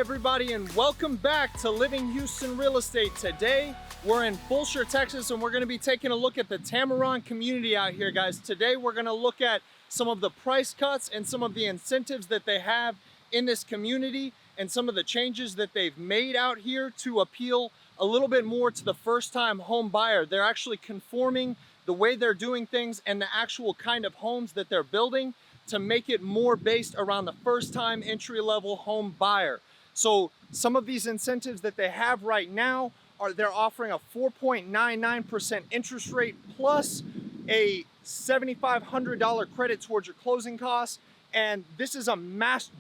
everybody, and welcome back to Living Houston Real Estate. Today we're in Fulshear, Texas, and we're going to be taking a look at the Tamarron community out here, guys. Today we're going to look at some of the price cuts and some of the incentives that they have in this community and some of the changes that they've made out here to appeal a little bit more to the first-time home buyer. They're actually conforming the way they're doing things and the actual kind of homes that they're building to make it more based around the first-time entry-level home buyer. So some of these incentives that they have right now are they're offering a 4.99% interest rate plus a $7,500 credit towards your closing costs. And this is a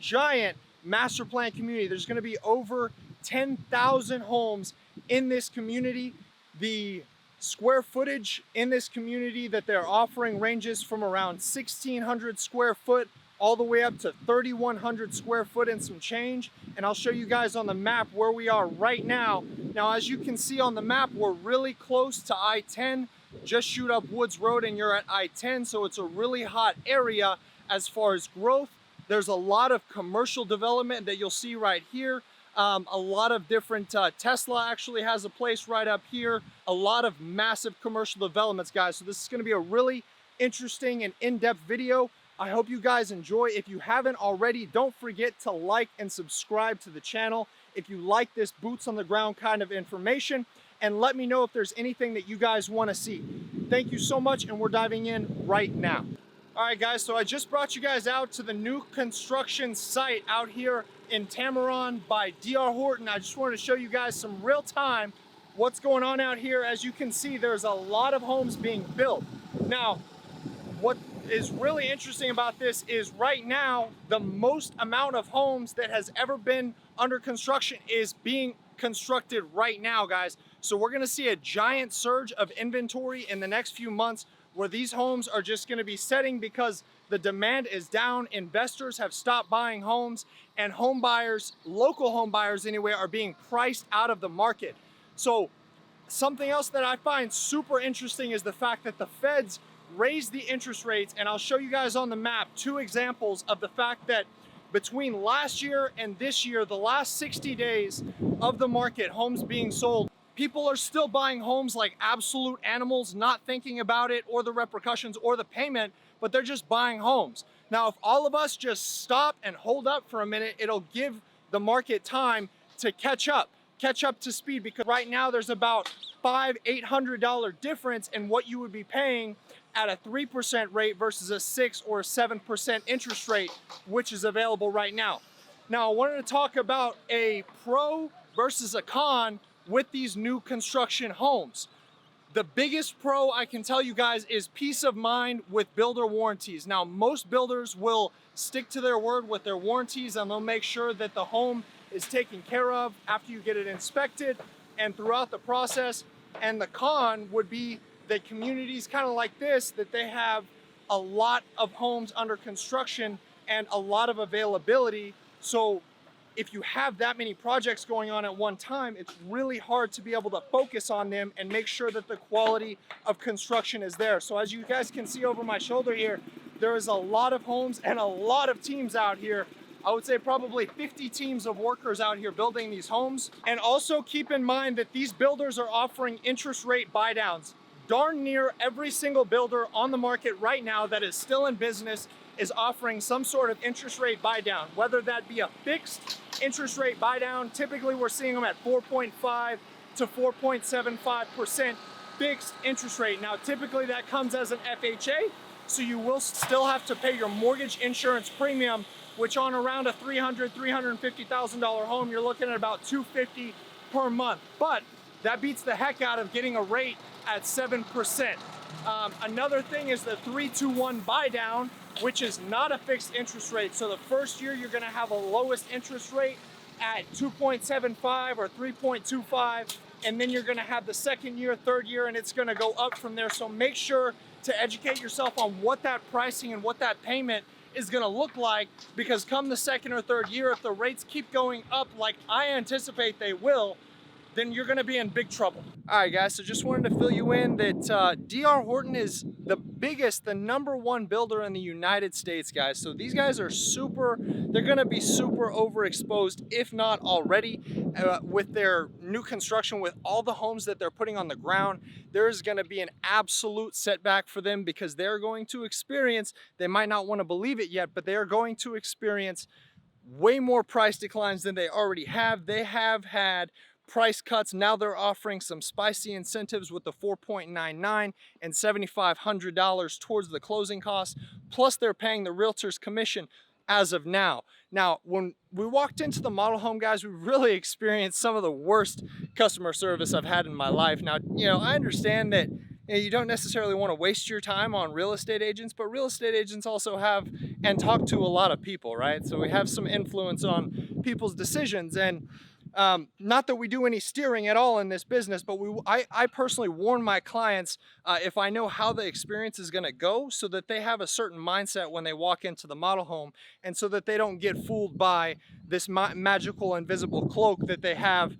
giant master plan community. There's going to be over 10,000 homes in this community. The square footage in this community that they're offering ranges from around 1,600 square foot all the way up to 3,100 square foot and some change. And I'll show you guys on the map where we are right now. Now, as you can see on the map, we're really close to I-10. Just shoot up Woods Road and you're at I-10, so it's a really hot area as far as growth. There's a lot of commercial development that you'll see right here. A lot of different, Tesla actually has a place right up here. A lot of massive commercial developments, guys. So this is gonna be a really interesting and in-depth video. I hope you guys enjoy. If you haven't already, don't forget to like and subscribe to the channel if you like this boots on the ground kind of information, and let me know if there's anything that you guys wanna see. Thank you so much, and we're diving in right now. All right, guys, so I just brought you guys out to the new construction site out here in Tamarron by DR Horton. I just wanted to show you guys some real time what's going on out here. As you can see, there's a lot of homes being built. Now, what is really interesting about this is right now, the most amount of homes that has ever been under construction is being constructed right now, guys. So we're gonna see a giant surge of inventory in the next few months where these homes are just gonna be setting because the demand is down, investors have stopped buying homes, and home buyers, local home buyers anyway, are being priced out of the market. So something else that I find super interesting is the fact that the feds raised the interest rates, and I'll show you guys on the map two examples of the fact that between last year and this year, the last 60 days of the market, homes being sold, people are still buying homes like absolute animals, not thinking about it or the repercussions or the payment, but they're just buying homes. Now, if all of us just stop and hold up for a minute, it'll give the market time to catch up to speed, because right now there's about $500-800 difference in what you would be paying at a 3% rate versus a 6 or a 7% interest rate, which is available right now. Now, I wanted to talk about a pro versus a con with these new construction homes. The biggest pro I can tell you guys is peace of mind with builder warranties. Now, most builders will stick to their word with their warranties, and they'll make sure that the home is taken care of after you get it inspected and throughout the process. And the con would be that communities kind of like this, that they have a lot of homes under construction and a lot of availability. So if you have that many projects going on at one time, it's really hard to be able to focus on them and make sure that the quality of construction is there. So as you guys can see over my shoulder here, there is a lot of homes and a lot of teams out here. I would say probably 50 teams of workers out here building these homes. And also keep in mind that these builders are offering interest rate buy downs. Darn near every single builder on the market right now that is still in business is offering some sort of interest rate buy down, whether that be a fixed interest rate buy down. Typically we're seeing them at 4.5 to 4.75% fixed interest rate. Now, typically that comes as an FHA, so you will still have to pay your mortgage insurance premium, which on around a $350,000 home, you're looking at about $250 per month. But that beats the heck out of getting a rate at 7%. Another thing is the 3-2-1 buy down, which is not a fixed interest rate. So the first year you're gonna have a lowest interest rate at 2.75 or 3.25, and then you're gonna have the second year, third year, and it's gonna go up from there. So make sure to educate yourself on what that pricing and what that payment is gonna look like, because come the second or third year, if the rates keep going up like I anticipate they will, then you're gonna be in big trouble. All right, guys, so just wanted to fill you in that DR Horton is the biggest, the #1 builder in the United States, guys. So these guys are they're gonna be super overexposed, if not already, with their new construction, with all the homes that they're putting on the ground. There's gonna be an absolute setback for them because they're going to experience, they might not wanna believe it yet, but they are going to experience way more price declines than they already have. They have had price cuts. Now they're offering some spicy incentives with the 4.99 and $7,500 towards the closing costs. Plus they're paying the realtor's commission as of now. Now, when we walked into the model home, guys, we really experienced some of the worst customer service I've had in my life. Now, I understand that you don't necessarily want to waste your time on real estate agents, but real estate agents also have and talk to a lot of people, right? So we have some influence on people's decisions. And not that we do any steering at all in this business, but I personally warn my clients if I know how the experience is going to go, so that they have a certain mindset when they walk into the model home, and so that they don't get fooled by this magical invisible cloak that they have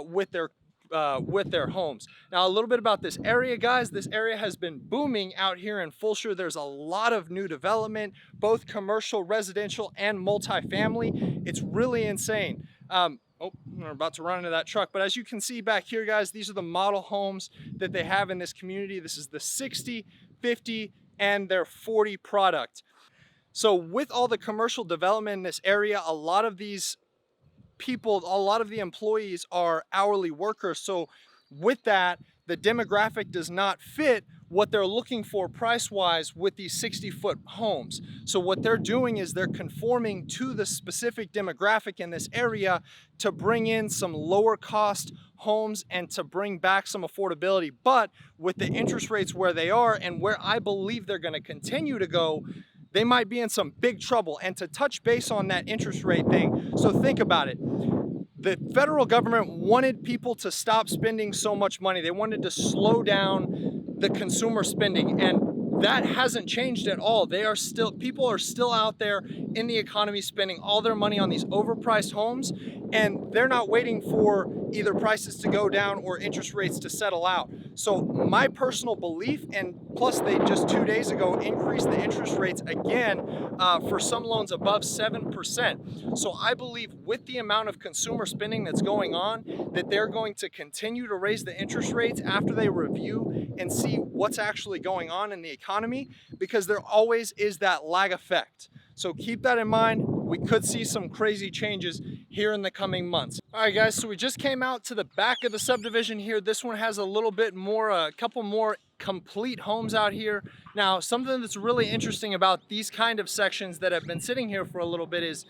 with their homes. Now, a little bit about this area, guys. This area has been booming out here in Fulshire. There's a lot of new development, both commercial, residential, and multifamily. It's really insane. Oh, we're about to run into that truck. But as you can see back here, guys, these are the model homes that they have in this community. This is the 60, 50, and their 40 product. So with all the commercial development in this area, a lot of these people, a lot of the employees are hourly workers. So with that, the demographic does not fit what they're looking for price-wise with these 60-foot homes. So what they're doing is they're conforming to the specific demographic in this area to bring in some lower cost homes and to bring back some affordability. But with the interest rates where they are and where I believe they're gonna continue to go, they might be in some big trouble. And to touch base on that interest rate thing, so think about it. The federal government wanted people to stop spending so much money. They wanted to slow down the consumer spending, and that hasn't changed at all. People are still out there in the economy spending all their money on these overpriced homes, and they're not waiting for either prices to go down or interest rates to settle out. So my personal belief, and plus they just 2 days ago increased the interest rates again for some loans above 7%. So I believe with the amount of consumer spending that's going on, that they're going to continue to raise the interest rates after they review and see what's actually going on in the economy, because there always is that lag effect. So keep that in mind. We could see some crazy changes here in the coming months. All right, guys, so we just came out to the back of the subdivision here. This one has a little bit more, a couple more complete homes out here. Now, something that's really interesting about these kind of sections that have been sitting here for a little bit is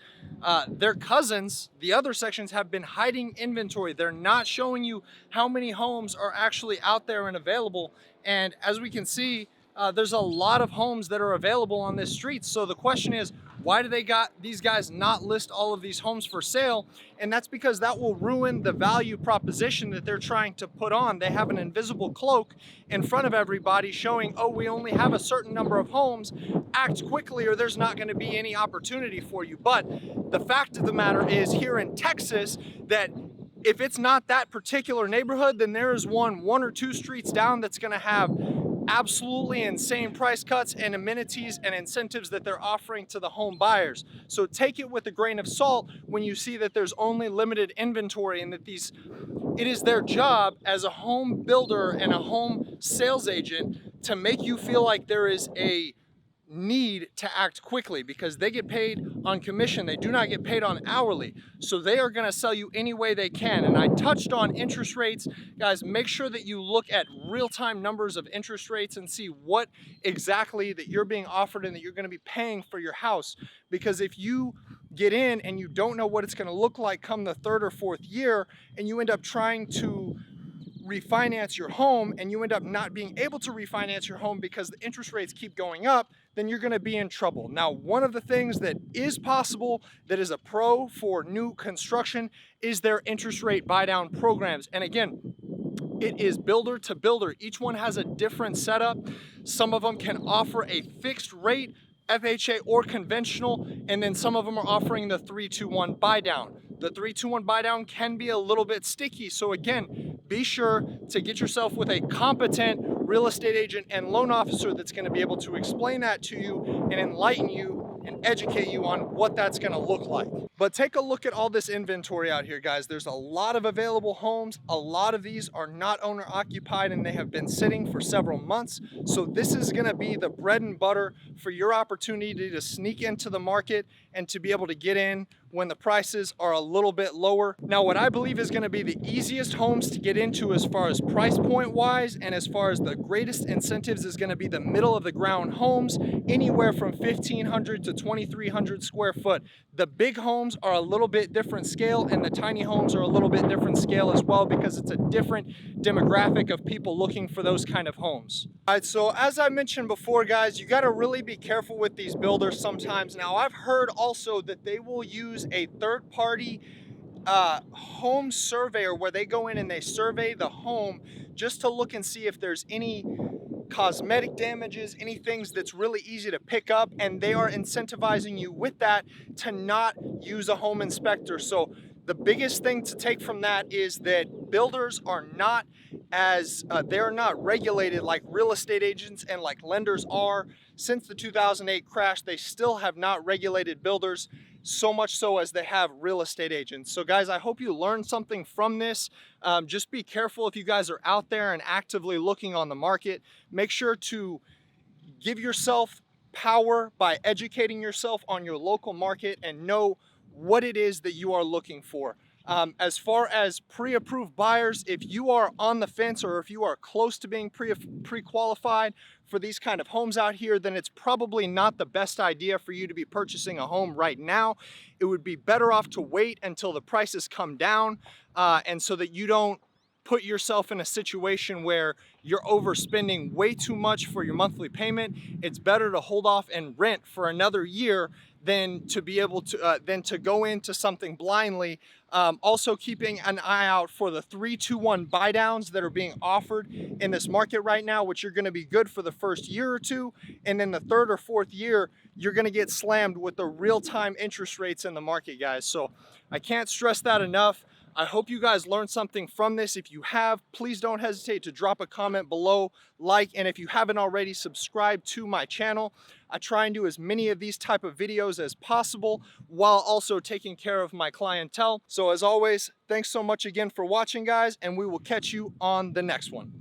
their cousins, the other sections, have been hiding inventory. They're not showing you how many homes are actually out there and available. And as we can see, there's a lot of homes that are available on this street. So the question is, why do these guys not list all of these homes for sale? And that's because that will ruin the value proposition that they're trying to put on. They have an invisible cloak in front of everybody showing, oh, we only have a certain number of homes. Act quickly or there's not going to be any opportunity for you. But the fact of the matter is, here in Texas, that if it's not that particular neighborhood, then there is one or two streets down that's going to have absolutely insane price cuts and amenities and incentives that they're offering to the home buyers. So take it with a grain of salt when you see that there's only limited inventory, and that it is their job as a home builder and a home sales agent to make you feel like there is a need to act quickly, because they get paid on commission. They do not get paid on hourly. So they are going to sell you any way they can. And I touched on interest rates. Guys, make sure that you look at real-time numbers of interest rates and see what exactly that you're being offered and that you're going to be paying for your house. Because if you get in and you don't know what it's going to look like come the third or fourth year, and you end up trying to refinance your home and you end up not being able to refinance your home because the interest rates keep going up, then you're going to be in trouble. Now, one of the things that is possible that is a pro for new construction is their interest rate buy down programs. And again, it is builder to builder. Each one has a different setup. Some of them can offer a fixed rate, FHA or conventional, and then some of them are offering the 3-2-1 buy down. The 3-2-1 buy down can be a little bit sticky. So again, be sure to get yourself with a competent real estate agent and loan officer that's going to be able to explain that to you and enlighten you and educate you on what that's going to look like. But take a look at all this inventory out here, guys. There's a lot of available homes. A lot of these are not owner occupied and they have been sitting for several months. So this is going to be the bread and butter for your opportunity to sneak into the market and to be able to get in when the prices are a little bit lower. Now, what I believe is going to be the easiest homes to get into as far as price point wise and as far as the greatest incentives is going to be the middle of the ground homes, anywhere from 1,500 to 2,300 square foot. The big homes are a little bit different scale and the tiny homes are a little bit different scale as well, because it's a different demographic of people looking for those kind of homes. All right, so as I mentioned before, guys, you got to really be careful with these builders sometimes. Now, I've heard also that they will use a third-party home surveyor where they go in and they survey the home just to look and see if there's any cosmetic damages, any things that's really easy to pick up, and they are incentivizing you with that to not use a home inspector. So the biggest thing to take from that is that builders are not they're not regulated like real estate agents and like lenders are. Since the 2008 crash, they still have not regulated builders so much so as they have real estate agents. So guys, I hope you learned something from this. Just be careful if you guys are out there and actively looking on the market. Make sure to give yourself power by educating yourself on your local market and know what it is that you are looking for. As far as pre-approved buyers, if you are on the fence or if you are close to being pre-qualified for these kind of homes out here, then it's probably not the best idea for you to be purchasing a home right now. It would be better off to wait until the prices come down, and so that you don't put yourself in a situation where you're overspending way too much for your monthly payment. It's better to hold off and rent for another year than to be able to go into something blindly. Also keeping an eye out for the 3-2-1 buy downs that are being offered in this market right now, which are going to be good for the first year or two, and then the third or fourth year you're going to get slammed with the real-time interest rates in the market, guys. So I can't stress that enough. I hope you guys learned something from this. If you have, please don't hesitate to drop a comment below, like, and if you haven't already, subscribe to my channel. I try and do as many of these type of videos as possible while also taking care of my clientele. So as always, thanks so much again for watching, guys, and we will catch you on the next one.